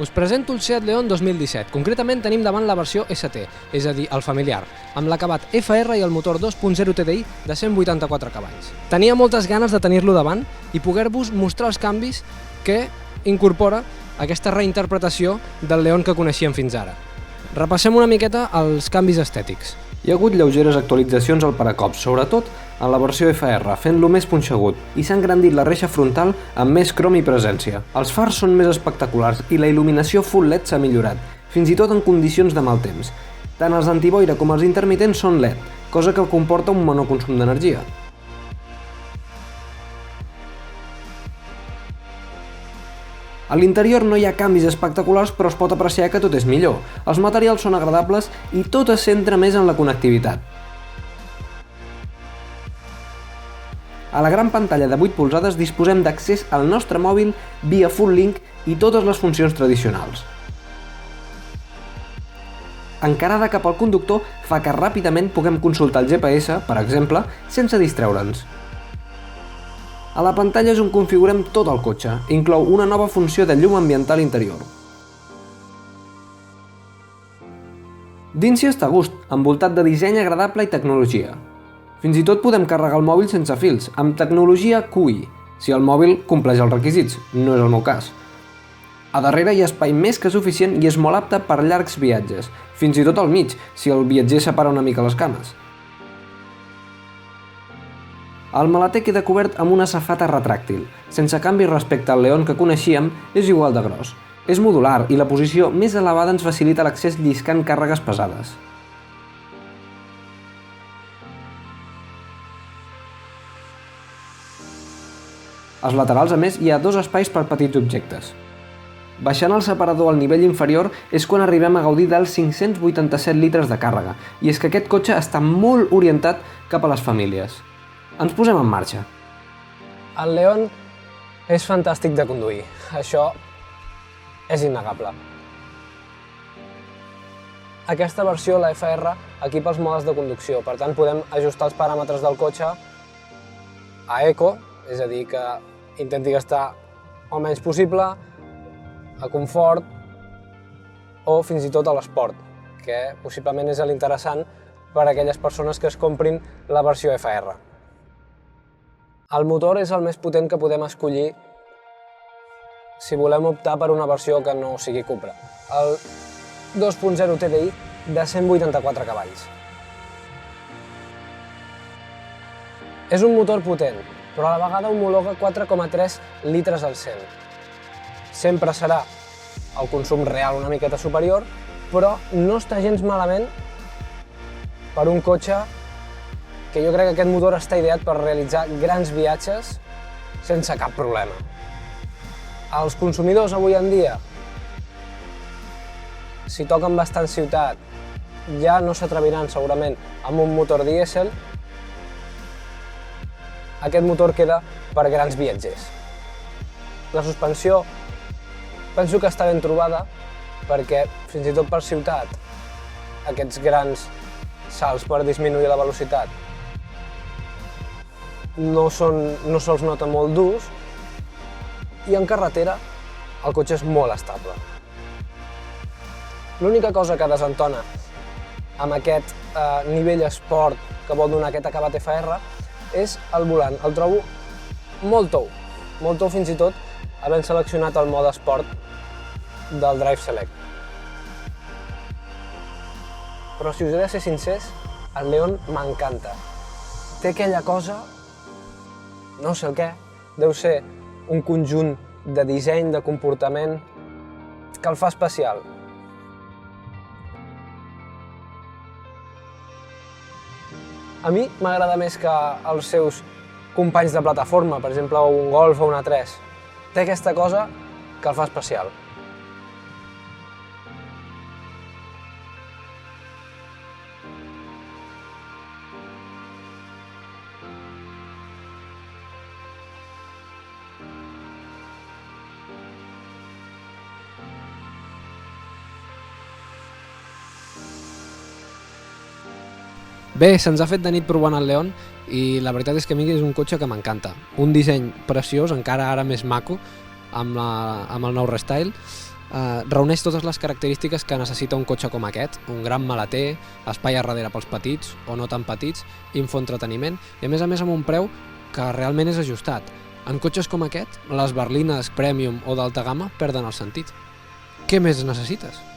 Us presento el Seat León 2017. Concretament tenim davant la versió ST, és a dir, el familiar, amb l'acabat FR i el motor 2.0 TDI de 184 cavalls. Tenia moltes ganes de tenir-lo davant i poder-vos mostrar els canvis que incorpora aquesta reinterpretació del León que coneixíem fins ara. Repassem una miqueta els canvis estètics. Hi ha hagut lleugeres actualitzacions al paracops, sobretot en la versió FR, fent-lo més punxegut, i s'ha engrandit la reixa frontal amb més crom i presència. Els fars són més espectaculars i la il·luminació full LED s'ha millorat, fins i tot en condicions de mal temps. Tant els antiboira com els intermitents són LED, cosa que comporta un menor consum d'energia. A l'interior no hi ha canvis espectaculars, però es pot apreciar que tot és millor. Els materials són agradables i tot es centra més en la connectivitat. A la gran pantalla de 8 polzades disposem d'accés al nostre mòbil via Full Link i totes les funcions tradicionals. Encarada cap al conductor fa que ràpidament puguem consultar el GPS, per exemple, sense distreure'ns. A la pantalla és on configurem tot el cotxe. Inclou una nova funció de llum ambiental interior. Dins s'hi està a gust, envoltat de disseny agradable i tecnologia. Fins i tot podem carregar el mòbil sense fils, amb tecnologia QI, si el mòbil compleix els requisits, no és el meu cas. A darrere hi ha espai més que suficient i és molt apte per llargs viatges, fins i tot al mig, si el viatger separa una mica les cames. El maleter queda cobert amb una safata retràctil. Sense canvi respecte al León que coneixíem, és igual de gros. És modular i la posició més elevada ens facilita l'accés lliscant càrregues pesades. Als laterals, a més, hi ha 2 espais per petits objectes. Baixant el separador al nivell inferior és quan arribem a gaudir dels 587 litres de càrrega, i és que aquest cotxe està molt orientat cap a les famílies. Ens posem en marxa. El León és fantàstic de conduir, això és innegable. Aquesta versió, la FR, equipa els modes de conducció, per tant podem ajustar els paràmetres del cotxe a Eco, és a dir, que intenti gastar el menys possible, a confort o fins i tot a l'esport, que possiblement és l'interessant per a aquelles persones que es comprin la versió FR. El motor és el més potent que podem escollir si volem optar per una versió que no sigui Cupra. El 2.0 TDI de 184 cavalls. És un motor potent, però a la vegada homologa 4,3 litres al 100. Sempre serà el consum real una miqueta superior, però no està gens malament per un cotxe que jo crec que aquest motor està ideat per realitzar grans viatges sense cap problema. Els consumidors avui en dia, si toquen bastant ciutat, ja no s'atreviran segurament amb un motor dièsel. Aquest motor queda per grans viatgers. La suspensió penso que està ben trobada perquè fins i tot per ciutat aquests grans salts per disminuir la velocitat no se'ls nota molt durs i en carretera el cotxe és molt estable. L'única cosa que desentona amb aquest nivell esport que vol donar aquest acabat FR és el volant. El trobo molt tou fins i tot havent seleccionat el mode esport del Drive Select. Però si us he de ser sincers, el León m'encanta. Té aquella cosa, no sé el què, deu ser un conjunt de disseny, de comportament, que el fa especial. A mi m'agrada més que els seus companys de plataforma, per exemple un Golf o un A3. Té aquesta cosa que el fa especial. Bé, se'ns ha fet de nit provant el León i la veritat és que a mi és un cotxe que m'encanta. Un disseny preciós, encara ara més maco, amb el nou Restyle. reuneix totes les característiques que necessita un cotxe com aquest, un gran maleter, espai a darrere pels petits o no tan petits, infoentreteniment i a més amb un preu que realment és ajustat. En cotxes com aquest, les berlines premium o d'alta gamma perden el sentit. Què més necessites?